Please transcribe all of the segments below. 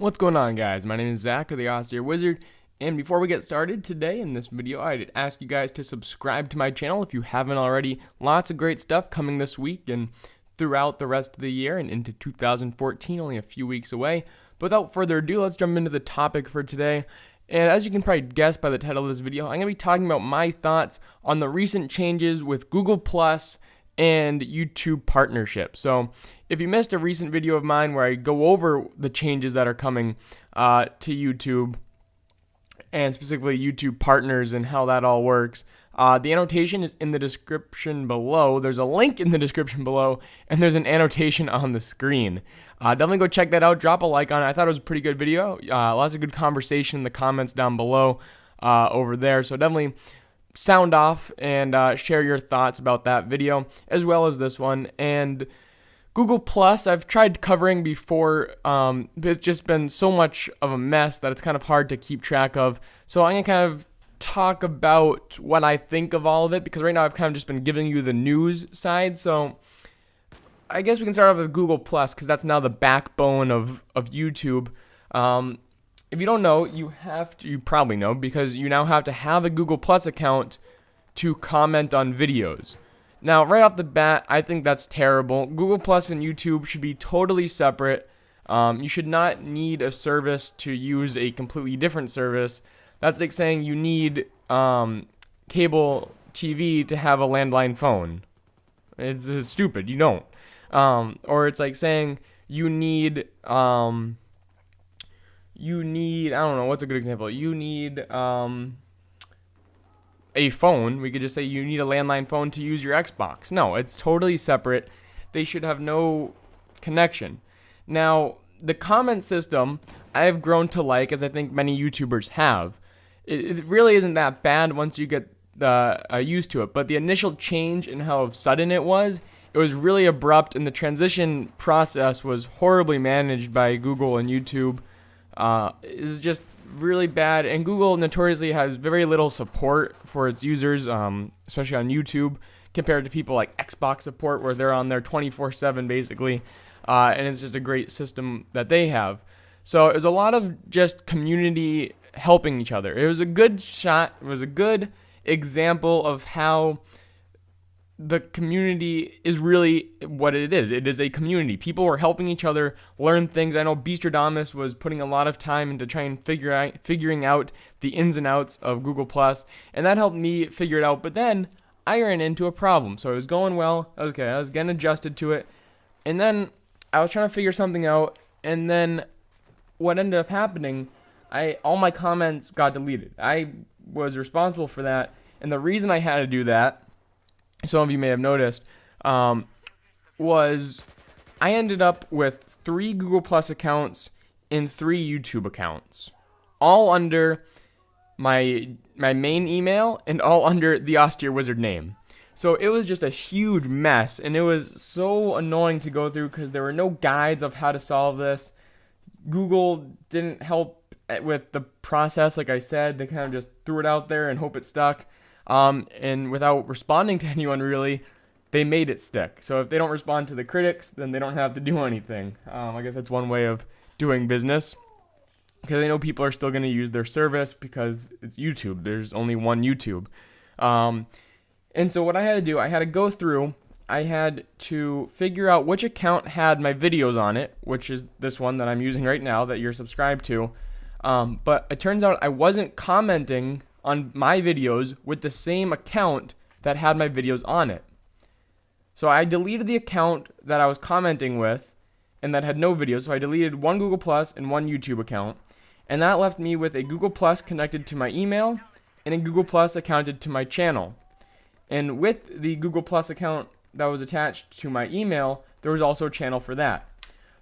What's going on, guys? My name is Zach, or the Austere Wizard, and before we get started today in this video, I'd ask you guys to subscribe to my channel if you haven't already. Lots of great stuff coming this week and throughout the rest of the year and into 2014, only a few weeks away. But without further ado, let's jump into the topic for today. And as you can probably guess by the title of this video, I'm going to be talking about my thoughts on the recent changes with Google Plus and YouTube partnership. So if you missed a recent video of mine where I go over the changes that are coming to YouTube and specifically YouTube partners and how that all works, the annotation is in the description below. There's a link in the description below, and there's an annotation on the screen. Definitely go check that out. Drop a like on it. I thought it was a pretty good video. Lots of good conversation in the comments down below over there. So definitely sound off and share your thoughts about that video as well as this one. And Google Plus, I've tried covering before, but it's just been so much of a mess that it's kind of hard to keep track of. So I'm going to kind of talk about what I think of all of it, because right now I've kind of just been giving you the news side. So I guess we can start off with Google Plus, because that's now the backbone of YouTube. If you don't know, you probably know, because you now have to have a Google Plus account to comment on videos. Now, right off the bat, I think that's terrible. Google Plus and YouTube should be totally separate. You should not need a service to use a completely different service. That's like saying you need cable TV to have a landline phone. It's stupid. You don't. Or it's like saying you need I don't know, what's a good example? You need a phone. We could just say you need a landline phone to use your Xbox. No, it's totally separate. They should have no connection. Now, the comment system I have grown to like, as I think many YouTubers have. It really isn't that bad once you get used to it, but the initial change and how sudden it was really abrupt, and the transition process was horribly managed by Google and YouTube. Is just really bad, and Google notoriously has very little support for its users, especially on YouTube, compared to people like Xbox support, where they're on there 24/7 basically, and it's just a great system that they have. So it was a lot of just community helping each other. It was a good shot. It was a good example of how the community is really what it is. It is a community. People were helping each other learn things. I know Beastradamus was putting a lot of time into trying figuring out the ins and outs of Google Plus, and that helped me figure it out. But then I ran into a problem. So it was going well. Okay, I was getting adjusted to it, and then I was trying to figure something out, and then what ended up happening, all my comments got deleted. I was responsible for that, and the reason I had to do that, some of you may have noticed, was I ended up with 3 Google Plus accounts and 3 YouTube accounts, all under my main email and all under the Austere Wizard name. So it was just a huge mess, and it was so annoying to go through because there were no guides of how to solve this. Google didn't help with the process, like I said. They kind of just threw it out there and hope it stuck. And without responding to anyone really, they made it stick. So if they don't respond to the critics, then they don't have to do anything. I guess that's one way of doing business, because they know people are still going to use their service because it's YouTube. There's only one YouTube. And so what I had to do, I had to go through, I had to figure out which account had my videos on it, which is this one that I'm using right now that you're subscribed to. But it turns out I wasn't commenting on my videos with the same account that had my videos on it. So I deleted the account that I was commenting with and that had no videos. So I deleted one Google Plus and one YouTube account, and that left me with a Google Plus connected to my email and a Google Plus accounted to my channel. And with the Google Plus account that was attached to my email, there was also a channel for that.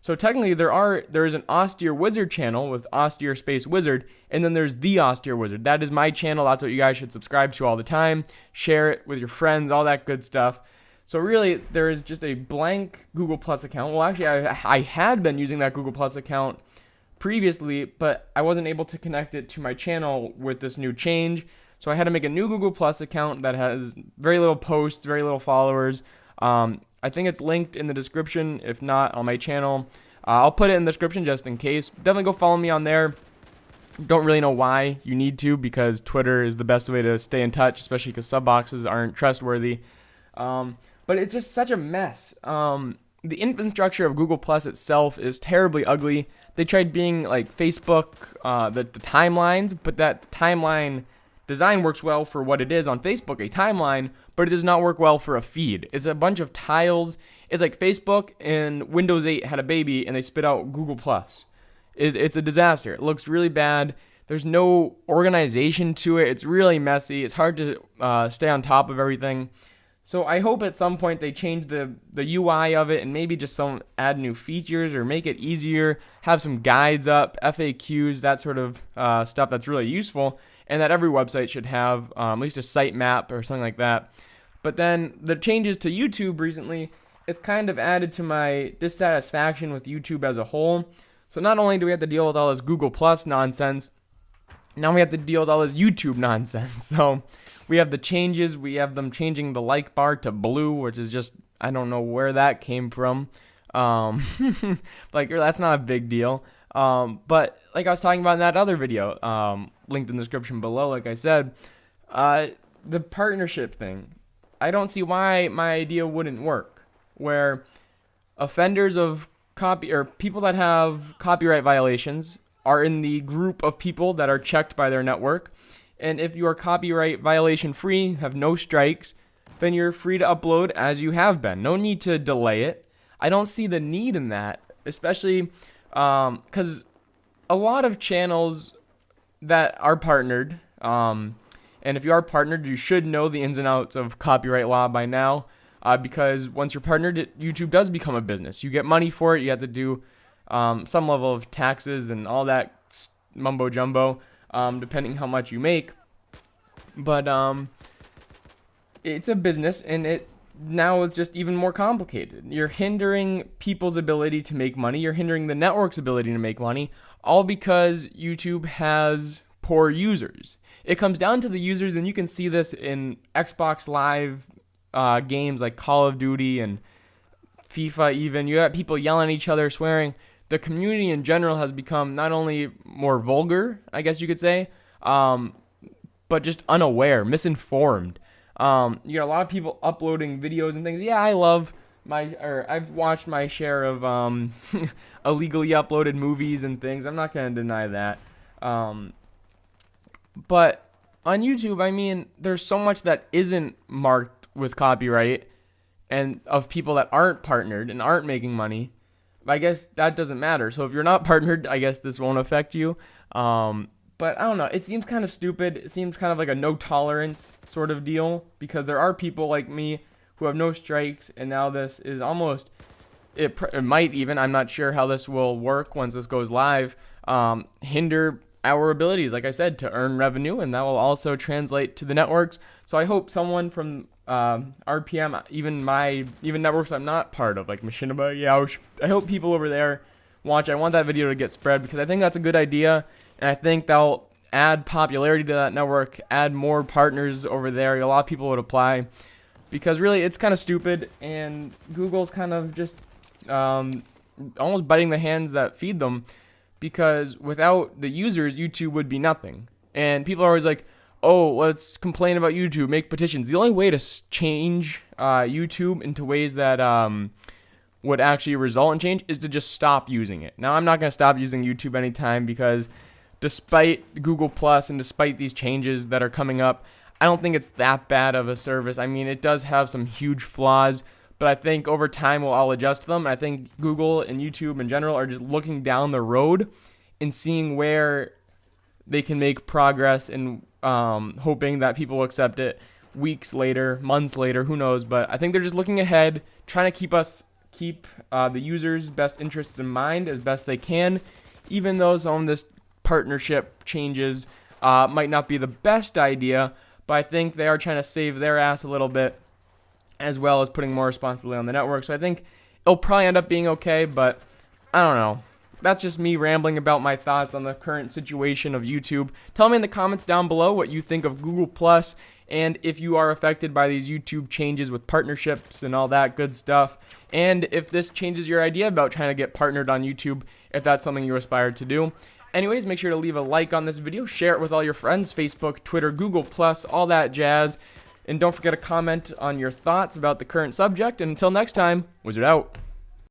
So technically there is an Austere Wizard channel with Austere Space Wizard, and then there's the Austere Wizard. That is my channel. That's what you guys should subscribe to all the time. Share it with your friends, all that good stuff. So really, there is just a blank Google Plus account. Well, actually, I had been using that Google Plus account previously, but I wasn't able to connect it to my channel with this new change. So I had to make a new Google Plus account that has very little posts, very little followers. I think it's linked in the description, if not on my channel. I'll put it in the description just in case. Definitely go follow me on there. Don't really know why you need to, because Twitter is the best way to stay in touch, especially because sub boxes aren't trustworthy. But it's just such a mess. The infrastructure of Google Plus itself is terribly ugly. They tried being like Facebook, the timelines, but that timeline design works well for what it is on Facebook, a timeline, but it does not work well for a feed. It's a bunch of tiles. It's like Facebook and Windows 8 had a baby and they spit out Google Plus. It's a disaster. It looks really bad. There's no organization to it. It's really messy. It's hard to stay on top of everything. So I hope at some point they change the UI of it and maybe just add new features or make it easier, have some guides up, FAQs, that sort of stuff that's really useful, and that every website should have at least a sitemap or something like that. But then the changes to YouTube recently, it's kind of added to my dissatisfaction with YouTube as a whole. So not only do we have to deal with all this Google Plus nonsense, now we have to deal with all this YouTube nonsense. So we have the changes. We have them changing the like bar to blue, which is just, I don't know where that came from. Like, that's not a big deal. But like I was talking about in that other video, linked in the description below, like I said, the partnership thing, I don't see why my idea wouldn't work, where offenders of people that have copyright violations are in the group of people that are checked by their network. And if you are copyright violation free, have no strikes, then you're free to upload as you have been. No need to delay it. I don't see the need in that, especially because a lot of channels that are partnered, and if you are partnered, you should know the ins and outs of copyright law by now, because once you're partnered, YouTube does become a business. You get money for it. You have to do some level of taxes and all that mumbo jumbo, depending how much you make. But it's a business, and now it's just even more complicated. You're hindering people's ability to make money. You're hindering the network's ability to make money, all because YouTube has poor users. It comes down to the users, and you can see this in Xbox Live games like Call of Duty and FIFA even. You have people yelling at each other, swearing. The community in general has become not only more vulgar, I guess you could say, but just unaware, misinformed. You got a lot of people uploading videos and things. Yeah, I've watched my share of illegally uploaded movies and things. I'm not going to deny that. But on YouTube, I mean, there's so much that isn't marked with copyright, and of people that aren't partnered and aren't making money. I guess that doesn't matter. So if you're not partnered, I guess this won't affect you. But I don't know. It seems kind of stupid. It seems kind of like a no tolerance sort of deal, because there are people like me who have no strikes, and now this is almost, it might even, I'm not sure how this will work once this goes live, hinder our abilities, like I said, to earn revenue, and that will also translate to the networks. So I hope someone from RPM, even networks I'm not part of, like Machinima, Yoush, I hope people over there watch. I want that video to get spread, because I think that's a good idea, and I think that'll add popularity to that network, add more partners over there. A lot of people would apply, because really it's kind of stupid, and Google's kind of just almost biting the hands that feed them, because without the users, YouTube would be nothing. And people are always like, oh, let's complain about YouTube, make petitions. The only way to change YouTube into ways that would actually result in change is to just stop using it. Now, I'm not going to stop using YouTube anytime, because despite Google Plus and despite these changes that are coming up, I don't think it's that bad of a service. I mean, it does have some huge flaws, but I think over time we'll all adjust to them. I think Google and YouTube in general are just looking down the road and seeing where they can make progress, and hoping that people will accept it weeks later, months later, who knows. But I think they're just looking ahead, trying to keep the users' best interests in mind as best they can, even though some of this partnership changes might not be the best idea. But I think they are trying to save their ass a little bit, as well as putting more responsibility on the network. So I think it'll probably end up being okay, but I don't know. That's just me rambling about my thoughts on the current situation of YouTube. Tell me in the comments down below what you think of Google Plus and if you are affected by these YouTube changes with partnerships and all that good stuff, and if this changes your idea about trying to get partnered on YouTube, if that's something you aspire to do. Anyways, make sure to leave a like on this video, share it with all your friends, Facebook, Twitter, Google+, all that jazz, and don't forget to comment on your thoughts about the current subject, and until next time, Wizard out.